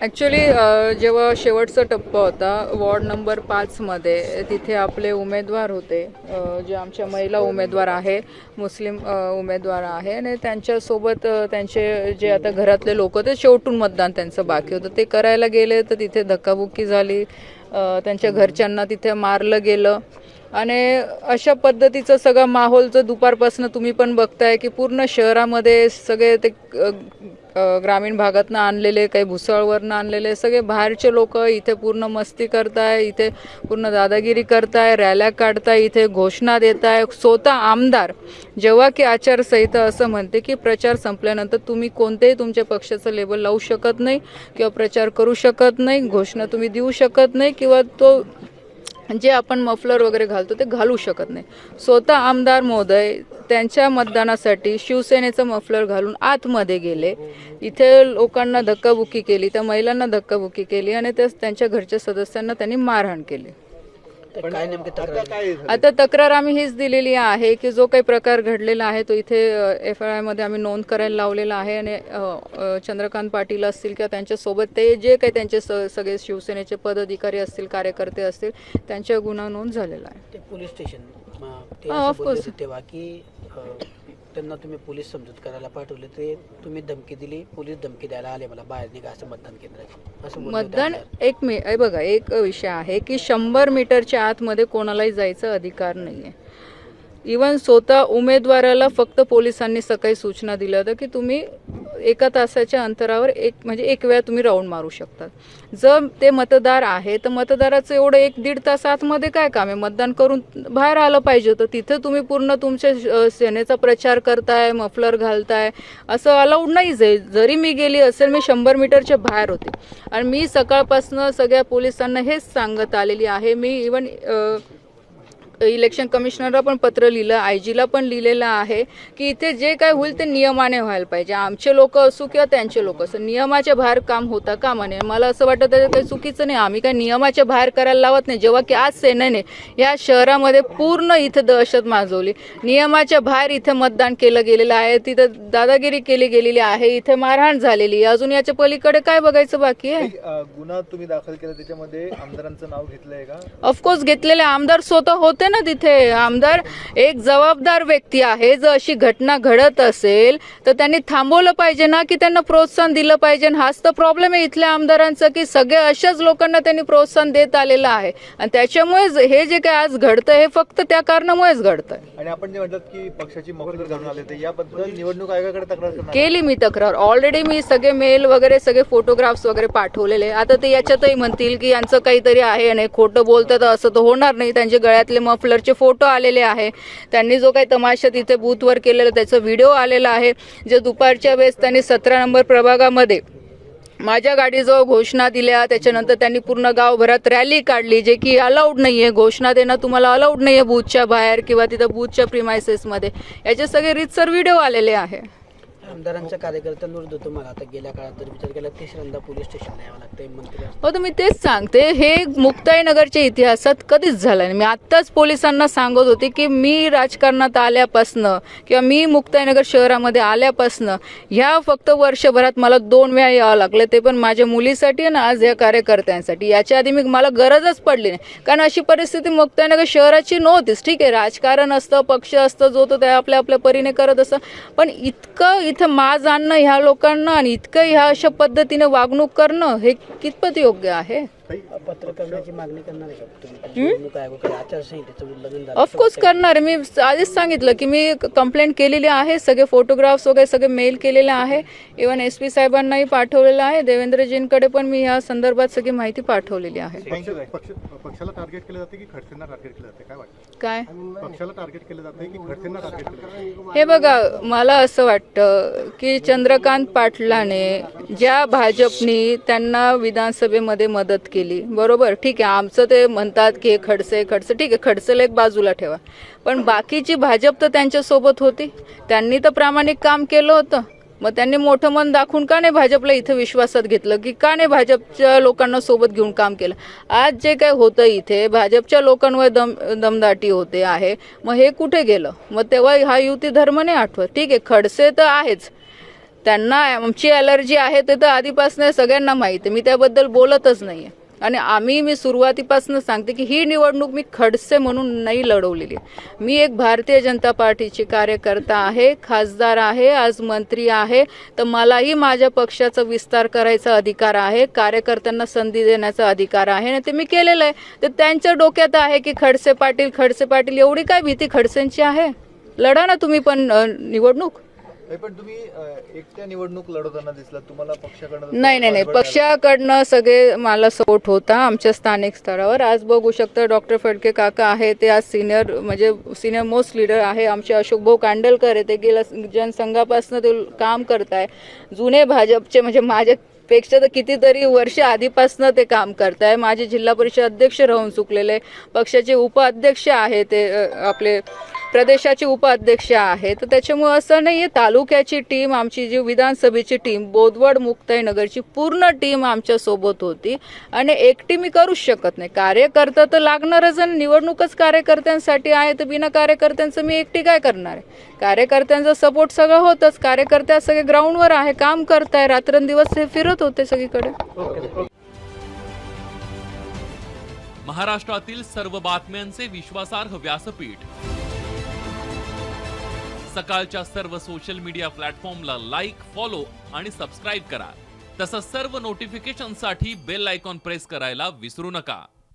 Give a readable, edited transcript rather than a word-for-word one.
Actually जेव्हा शेवटचा टप्पा होता वॉर्ड नंबर 5मध्ये, तिथे आपले उमेदवार होते, जे आमच्या महिला उमेदवार आहे, मुस्लिम उमेदवार आहे, आणि त्यांच्यासोबत त्यांचे जे आता घरातले लोक ते शेवटून मतदान त्यांचं बाकी होतं ते करायला गेले, तर तिथे धक्काबुक्की झाली, त्यांच्या घरच्यांना तिथे मारलं गेलं. आणि अशा पद्धतीचं सगळं माहोल जो दुपारपासून तुम्ही पण बघताय की पूर्ण शहरामध्ये सगळे ते ग्रामीण भागातनं आणलेले, काही भुसावळवरनं आणलेले सगळे बाहेरचे लोक इथे पूर्ण मस्ती करताय, इथे पूर्ण दादागिरी करताय, रॅल्या काढताय, इथे घोषणा देताय. स्वतः आमदार जेव्हा की आचारसंहिता असं म्हणते की प्रचार संपल्यानंतर तुम्ही कोणतेही तुमच्या पक्षाचं लेबल लावू शकत नाही किंवा प्रचार करू शकत नाही, घोषणा तुम्ही देऊ शकत नाही किंवा तो जे आपण मफलर वगैरे घालतो ते घालू शकत नाही. स्वतः आमदार महोदय त्यांच्या मतदानासाठी शिवसेनेचं मफलर घालून आतमध्ये गेले, इथे लोकांना धक्काबुक्की केली, त्या महिलांना धक्काबुक्की केली आणि त्यांच्या घरच्या सदस्यांना त्यांनी मारहाण केली. आता तक्रार आम्ही हीच दिलेली आहे की जो काही प्रकार घडलेला आहे तो इथे FIR मध्ये आम्ही नोंद करायला लावलेला आहे. आणि चंद्रकांत पाटील असतील किंवा त्यांच्यासोबत ते जे काही त्यांचे सगळे शिवसेनेचे पदाधिकारी असतील, कार्यकर्ते असतील, त्यांच्या गुन्हा नोंद झालेला आहे. ते पोलीस स्टेशन ऑफकोर्स तेव्हा की त्यांना तुम्ही पोलीस समजूत करायला पाठवले, ते तुम्ही धमकी दिली, पोलीस धमकी द्यायला आले मला बाहेर निघा असं मतदान केंद्राची असं मतदान बघा एक विषय आहे की 100 मीटरच्या आतमध्ये कोणालाही जायचा अधिकार नाही आहे. इवन स्वतः उमेदवाराला फक्त पोलिसांनी सकाळी सूचना दिल्या होत्या की तुम्ही 1 तासाच्या अंतरावर एक वेळा तुम्ही राऊंड मारू शकतात. जर ते मतदार आहे तर मतदाराचं एवढं 1-1.5 तास आतमध्ये काय काम आहे, मतदान करून बाहेर आलं पाहिजे होतं. तिथे तुम्ही पूर्ण तुमच्या सेनेचा प्रचार करताय, मफलर घालताय, असं अलाउड नाही. जरी मी गेली असेल, मी 100 मीटरच्या बाहेर होते आणि मी सकाळपासून सगळ्या पोलिसांना हेच सांगत आलेली आहे. मी इवन इलेक्शन कमिशनरला पण पत्र लिहिलं, IG ला पण लिहिलेलं आहे की इथे जे काय होईल ते नियमाने व्हायला पाहिजे. आमचे लोक असो किंवा त्यांचे लोक असो, नियमाच्या बाहेर काम होता कामा नये. मला असं वाटतं त्याचं काही चुकीचं नाही, आम्ही काही नियमाच्या बाहेर करायला लावत नाही. जेव्हा की आज सेनेने या शहरामध्ये पूर्ण इथं दहशत माजवली, नियमाच्या बाहेर इथे मतदान केलं गेलेलं आहे, तिथं दादागिरी केली गेलेली आहे, इथे मारहाण झालेली, अजून याच्या पलीकडे काय बघायचं बाकी आहे. गुन्हा तुम्ही दाखल केला त्याच्यामध्ये आमदारांचं नाव घेतलंय का? ऑफकोर्स घेतलेले आमदार स्वतः होते ना तिथे. आमदार एक जबाबदार व्यक्ती आहे. जर अशी घटना घडत असेल तर त्यांनी थांबवलं पाहिजे ना, की त्यांना प्रोत्साहन दिलं पाहिजे. हाच तर प्रॉब्लेम आहे इथल्या आमदारांचा की सगळे अशाच लोकांना त्यांनी प्रोत्साहन देत आलेलं आहे आणि त्याच्यामुळे हे जे काही आज घडतं हे फक्त त्या कारणामुळेच घडतंय. आणि आपण जे म्हणतात की पक्षाची मफलर घालून आले ते, याबद्दल निवडणूक आयोगाकडे तक्रार करणार? केली मी तक्रार ऑलरेडी. मी सगळे मेल वगैरे सगळे फोटोग्राफ्स वगैरे पाठवलेले. आता ते याच्यातही म्हणतील की यांचं काहीतरी आहे आणि खोटं बोलतात, असं तर होणार नाही. त्यांचे गळ्यातले मफलरचे फोटो आलेले आहे, त्यांनी जो काही तमाशा तिथे बूथवर केलेला त्याचा व्हिडिओ आलेला आहे. जे दुपारच्या वेळेस त्यांनी 17 नंबर प्रभागामध्ये माझ्या गाडीजवळ घोषणा दिल्या, त्याच्यानंतर त्यांनी पूर्ण गावभरात रॅली काढली, जे की अलाउड नाही आहे. घोषणा देणं तुम्हाला अलाउड नाही आहे बूथच्या बाहेर किंवा तिथं बूथच्या प्रिमायसेसमध्ये. याचे सगळे रीतसर व्हिडिओ आलेले आहे. आमदारांच्या कार्यकर्त्यांविरुद्ध तुम्हाला आता गेल्या काळात जर विचार केला 3ऱ्यांदा पोलीस स्टेशनला यावं लागतंय मंत्री. हो, तर मी तेच सांगते, हे मुक्ताईनगरच्या इतिहासात कधीच झालं नाही. मी आत्ताच पोलिसांना सांगत होते की मी राजकारणात आल्यापासनं किंवा मी मुक्ताईनगर शहरामध्ये आल्यापासनं ह्या फक्त वर्षभरात मला 2 वेळा यावं लागलं, ते पण माझ्या मुलीसाठी आणि आज या कार्यकर्त्यांसाठी. याच्या आधी मला गरजच पडली नाही, कारण अशी परिस्थिती मुक्ताईनगर शहराची नव्हतीच. ठीक आहे, राजकारण असतं, पक्ष असतं, जो तो त्या आपल्या परीने करत असतं, पण इतकं इथं माज आणणं ह्या लोकांना आणि इतकं ह्या अशा पद्धतीने वागणूक करणं हे कितपत योग्य आहे? पत्र करण्याची मागणी करणार आहे का निवडणूक आयोगाकडे? आचारसंहितेचं उल्लंघन झालं ऑफकोर्स करणार. मी आधीच सांगितलं की मी कंप्लेंट केलेली आहे, सगळे फोटोग्राफ्स वगैरे सगळे मेल केलेले आहे. इव्हन SP साहेबांनाही पाठवलेलं आहे, देवेंद्रजींकडे पण मी या संदर्भात सगळी माहिती पाठवलेली आहे. पक्षाला टार्गेट केलं जाते की खडसेंना टार्गेट केलं जाते, काय वाटतं? काय पक्षाला टार्गेट केलं जाते की खडसेंना टार्गेट केलं जाते? हे बघा, मला असं वाटतं की चंद्रकांत पाटलाने ज्या भाजपनी त्यांना विधानसभेमध्ये मदत केली, बरोबर, ठीक आहे, आमचं ते म्हणतात की खडसे ठीक आहे, खडसेला एक बाजूला ठेवा, पण बाकीची भाजप तर त्यांच्यासोबत होती, त्यांनी तर प्रामाणिक काम केलं होतं. मग त्यांनी मोठं मन दाखवून का नाही भाजपला इथं विश्वासात घेतलं, की का नाही भाजपच्या लोकांना सोबत घेऊन काम केलं? आज जे काय होतं इथे भाजपच्या लोकांवर दमदाटी होते आहे, मग हे कुठे गेलं? मग तेव्हा हा युती धर्म नाही आठवत. ठीक आहे, खडसे तर आहेच, त्यांना आमची ॲलर्जी आहे ते तर आधीपासून सगळ्यांना माहिती आहे, मी त्याबद्दल बोलतच नाही आहे. आणि मी सुरुवातीपासून सांगते की ही निवडणूक मी खडसे म्हणून नाही लढवलेली. मी एक भारतीय जनता पार्टीची कार्यकर्ता आहे, खासदार आहे, आज मंत्री आहे, तर मलाही माझ्या पक्षाचा विस्तार करायचा अधिकार आहे, कार्यकर्त्यांना संधी देण्याचा अधिकार आहे आणि ते मी केलेलं आहे. तर त्यांच्या डोक्यात आहे की खडसे पाटील एवढी काय भीती खडसेंची आहे? लढा ना तुम्ही पण निवडणूक. पण तुम्ही एकट्या निवडणूक लढवताना दिसला, तुम्हाला पक्षाकडनं नाही, पक्षाकडनं सगळे मला सपोर्ट होता आमच्या स्थानिक स्तरावर. आज बघू शकता डॉक्टर फडके काका आहे, ते आज सिनियर मोस्ट लीडर आहे. आमचे अशोक भाऊ कांडलकर आहे, ते गेल्या जनसंघापासून ते काम करत आहे. जुने भाजपचे म्हणजे माझ्यापेक्षा तर कितीतरी वर्ष आधीपासून ते काम करत आहे. माझे जिल्हा परिषद अध्यक्ष राहून चुकलेले, पक्षाचे उपाध्यक्ष आहे, ते आपले प्रदेशाचे उपाध्यक्ष आहे. तर त्याच्यामुळे असं नाही आहे. तालुक्याची टीम, आमची जी विधानसभेची टीम, बोदवड मुक्ताईनगरची पूर्ण टीम आमच्या सोबत होती आणि एकटी मी करूच शकत नाही. कार्यकर्ता तर लागणारच आणि निवडणूकच कार्यकर्त्यांसाठी आहे, तर बिना कार्यकर्त्यांचं मी एकटी काय करणार आहे? कार्यकर्त्यांचा सपोर्ट सगळं होतच. कार्यकर्ते सगळे ग्राउंडवर आहे, काम करताय, रात्रंदिवस हे फिरत होते सगळीकडे. महाराष्ट्रातील सर्व बातम्यांचे विश्वासार्ह व्यासपीठ, सकाळच्या सर्व सोशल मीडिया प्लॅटफॉर्मला लाईक, फॉलो आणि सबस्क्राईब करा. तसंच सर्व नोटिफिकेशनसाठी बेल आयकॉन प्रेस करायला विसरू नका.